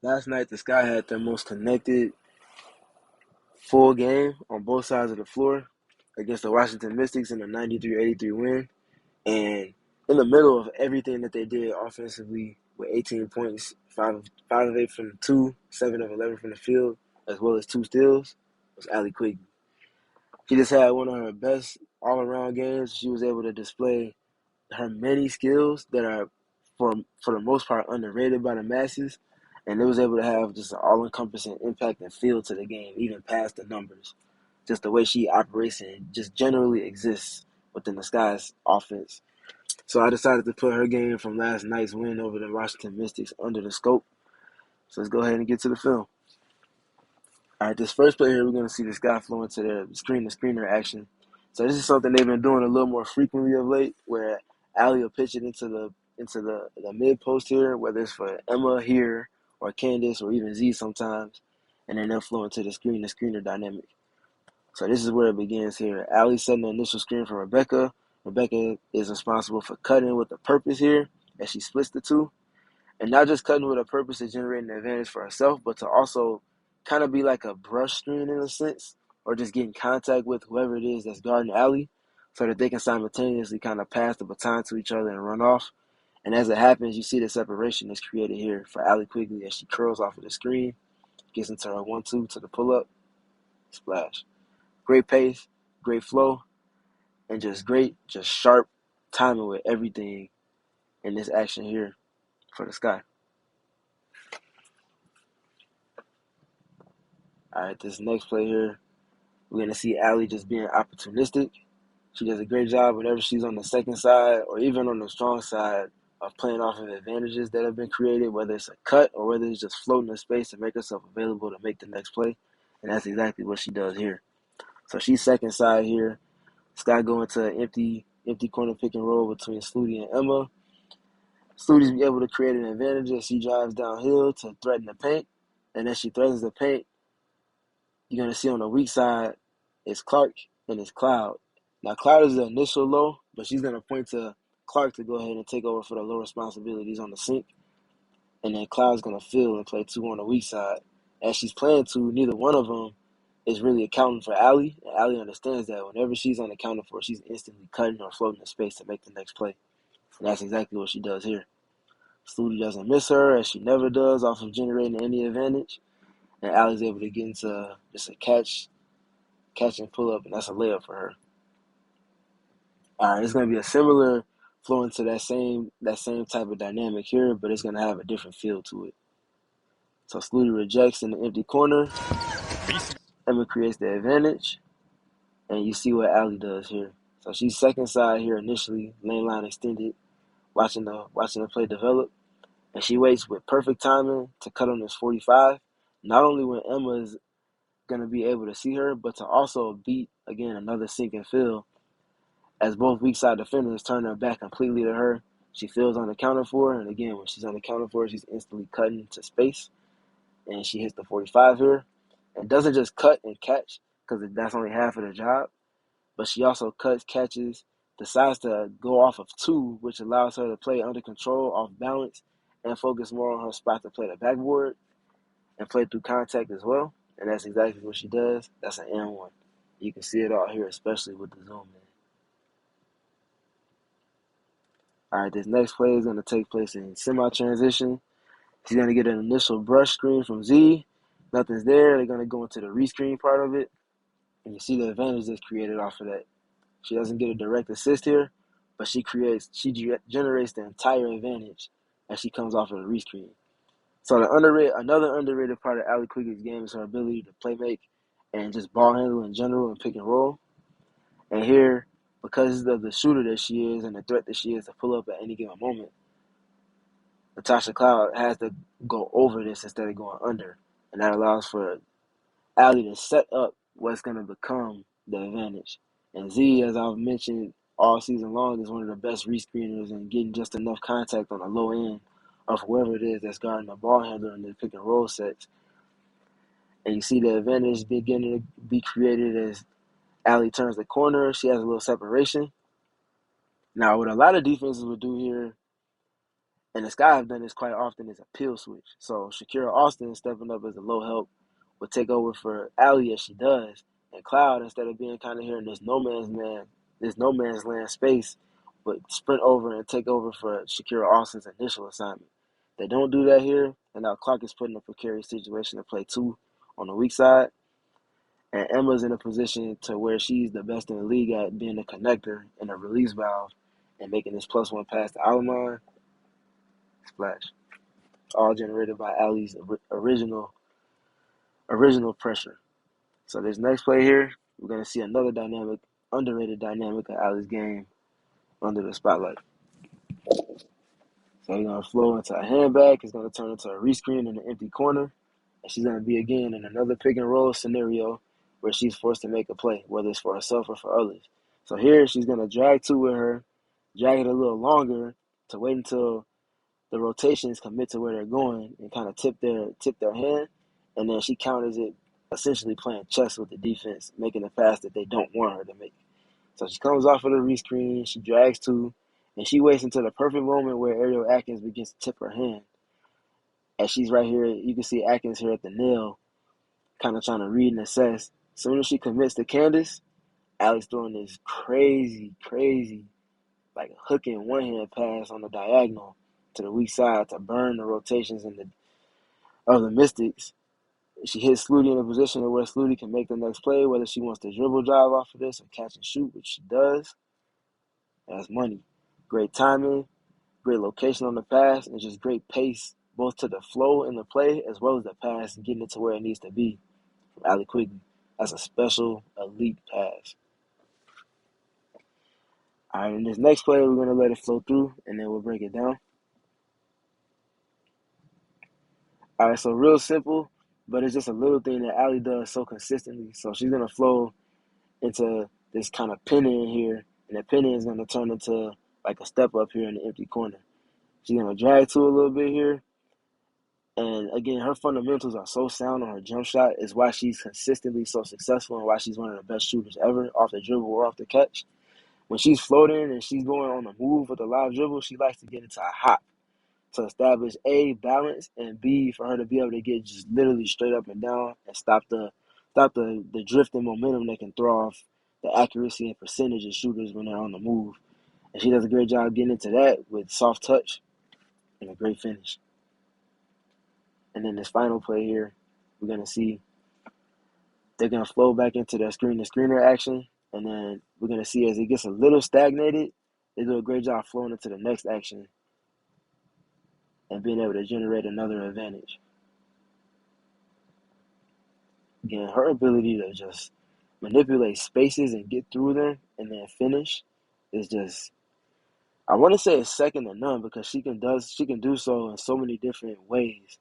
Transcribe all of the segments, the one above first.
Last night, the Sky had their most connected full game on both sides of the floor against the Washington Mystics in a 93-83 win. And in the middle of everything that they did offensively with 18 points, 5 of 8 from the two, 7 of 11 from the field, as well as 2 steals, was Allie Quigley. She just had one of her best all-around games. She was able to display her many skills that are, for the most part, underrated by the masses, and it was able to have just an all-encompassing impact and feel to the game, even past the numbers. Just the way she operates and just generally exists within the Sky's offense. So I decided to put her game from last night's win over the Washington Mystics under the scope. So let's go ahead and get to the film. All right, this first play here, we're going to see the Sky flow into their screen-to-screener action. So this is something they've been doing a little more frequently of late, where Allie will pitch it into the mid post here, whether it's for Emma here or Candace or even Z sometimes, and then they'll flow into the screen-to-screener dynamic. So this is where it begins here. Allie setting the initial screen for Rebecca. Rebecca is responsible for cutting with a purpose here as she splits the two. And not just cutting with a purpose of generating an advantage for herself, but to also kind of be like a brush screen in a sense, or just getting contact with whoever it is that's guarding Allie so that they can simultaneously kind of pass the baton to each other and run off. And as it happens, you see the separation that's created here for Allie Quigley as she curls off of the screen, gets into her 1-2 to the pull-up, splash. Great pace, great flow, and just sharp timing with everything in this action here for the Sky. All right, this next play here, we're going to see Allie just being opportunistic. She does a great job whenever she's on the second side or even on the strong side of playing off of advantages that have been created, whether it's a cut or whether it's just floating in space to make herself available to make the next play. And that's exactly what she does here. So she's second side here. Sky going to an empty corner pick and roll between Sluty and Emma. Sluty's be able to create an advantage as she drives downhill to threaten the paint. And as she threatens the paint, you're going to see on the weak side is Clark and it's Cloud. Now, Cloud is the initial low, but she's going to point to Clark to go ahead and take over for the low responsibilities on the sink. And then Cloud's going to fill and play 2 on the weak side. As she's playing 2, neither one of them is really accounting for Allie. And Allie understands that whenever she's unaccounted for, she's instantly cutting or floating in space to make the next play. And that's exactly what she does here. Sluty doesn't miss her, as she never does, off of generating any advantage. And Allie's able to get into just a catch and pull up, and that's a layup for her. All right, it's going to be a similar flow into that same type of dynamic here, but it's going to have a different feel to it. So Sluty rejects in the empty corner. Emma creates the advantage, and you see what Allie does here. So she's second side here initially, lane line extended, watching the play develop, and she waits with perfect timing to cut on this 45. Not only when Emma is going to be able to see her, but to also beat again another sink and fill. As both weak side defenders turn their back completely to her, she feels unaccounted for, and again, when she's unaccounted for, she's instantly cutting to space, and she hits the 45 here, and doesn't just cut and catch, because that's only half of the job, but she also cuts, catches, decides to go off of 2, which allows her to play under control, off balance, and focus more on her spot to play the backboard, and play through contact as well, and that's exactly what she does. That's an N1. You can see it all here, especially with the zoom in. All right, this next play is going to take place in semi-transition. She's going to get an initial brush screen from Z. Nothing's there. They're going to go into the rescreen part of it. And you see the advantage that's created off of that. She doesn't get a direct assist here, but she generates the entire advantage as she comes off of the rescreen. So another underrated part of Allie Quigley's game is her ability to play make and just ball handle in general and pick and roll. And here, because of the shooter that she is and the threat that she is to pull up at any given moment, Natasha Cloud has to go over this instead of going under. And that allows for Allie to set up what's going to become the advantage. And Z, as I've mentioned all season long, is one of the best rescreeners and getting just enough contact on the low end of whoever it is that's guarding the ball handler in the pick and roll sets. And you see the advantage beginning to be created as Allie turns the corner. She has a little separation. Now, what a lot of defenses would do here And the Sky have done this quite often as a pill switch. So Shakira Austin stepping up as a low help would take over for Allie as she does. And Cloud, instead of being kind of here in this no man's land space, would sprint over and take over for Shakira Austin's initial assignment. They don't do that here, and now Clark is put in a precarious situation to play two on the weak side. And Emma's in a position to where she's the best in the league at being a connector and a release valve and making this +1 pass to Alamon. Splash. All generated by Allie's original pressure. So this next play here, we're going to see another underrated dynamic of Allie's game under the spotlight. So he's going to flow into a handback. It's going to turn into a rescreen in the empty corner. And she's going to be again in another pick and roll scenario where she's forced to make a play, whether it's for herself or for others. So here she's going to drag two with her, drag it a little longer to wait until the rotations commit to where they're going and kind of tip their hand. And then she counters it, essentially playing chess with the defense, making a pass that they don't want her to make. So she comes off of the rescreen, she drags two, and she waits until the perfect moment where Ariel Atkins begins to tip her hand. As she's right here, you can see Atkins here at the nail, kind of trying to read and assess. As soon as she commits to Candace, Allie's throwing this crazy, like a hooking one-hand pass on the diagonal to the weak side to burn the rotations of the Mystics. She hits Sluty in a position where Sluty can make the next play, whether she wants to dribble drive off of this or catch and shoot, which she does. That's money. Great timing, great location on the pass, and just great pace, both to the flow in the play as well as the pass and getting it to where it needs to be from Allie Quigley. That's a special, elite pass. All right, in this next play, we're going to let it flow through, and then we'll break it down. All right, so real simple, but it's just a little thing that Allie does so consistently. So she's going to flow into this kind of pin in here, and the pin in is going to turn into like a step up here in the empty corner. She's going to drag to a little bit here. And again, her fundamentals are so sound on her jump shot. Is why she's consistently so successful and why she's one of the best shooters ever off the dribble or off the catch. When she's floating and she's going on the move with a live dribble, she likes to get into a hop to establish A, balance, and B, for her to be able to get just literally straight up and down and stop the drifting momentum that can throw off the accuracy and percentage of shooters when they're on the move. And she does a great job getting into that with soft touch and a great finish. And then this final play here, we're going to see they're going to flow back into their screen-to-screener action. And then we're going to see as it gets a little stagnated, they do a great job flowing into the next action and being able to generate another advantage. Again, her ability to just manipulate spaces and get through them and then finish is just, I want to say it's second to none because she can do so in so many different ways.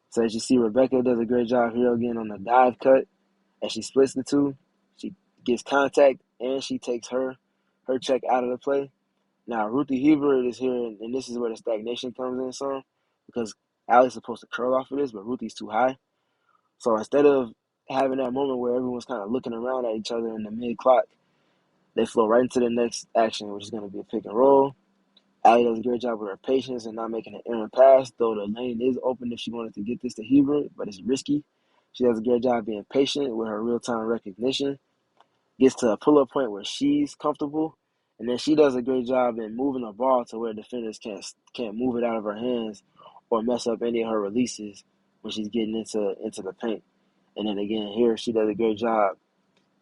So as you see, Rebecca does a great job here again on the dive cut. As she splits the two, she gets contact and she takes her check out of the play. Now, Ruthie Hebert is here, and this is where the stagnation comes in some because Allie's supposed to curl off of this, but Ruthie's too high. So instead of having that moment where everyone's kind of looking around at each other in the mid-clock, they flow right into the next action, which is going to be a pick and roll. Allie does a great job with her patience and not making an errant pass, though the lane is open if she wanted to get this to Hebert, but it's risky. She does a great job being patient with her real-time recognition, gets to a pull-up point where she's comfortable, and then she does a great job in moving the ball to where defenders can't move it out of her hands or mess up any of her releases when she's getting into the paint. And then again here, she does a great job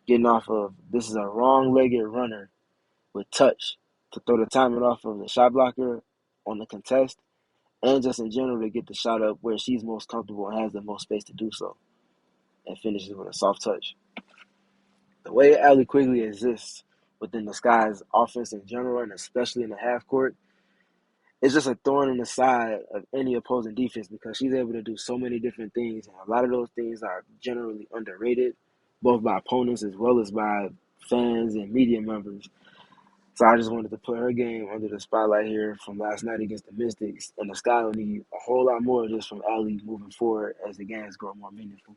getting off of, this is a wrong-legged runner with touch to throw the timing off of the shot blocker on the contest, and just in general to get the shot up where she's most comfortable and has the most space to do so, and finishes with a soft touch. The way Allie Quigley exists within the Sky's offense in general, and especially in the half court, is just a thorn in the side of any opposing defense because she's able to do so many different things, and a lot of those things are generally underrated, both by opponents as well as by fans and media members. So I just wanted to put her game under the spotlight here from last night against the Mystics, and the Sky will need a whole lot more just from Allie moving forward as the games grow more meaningful.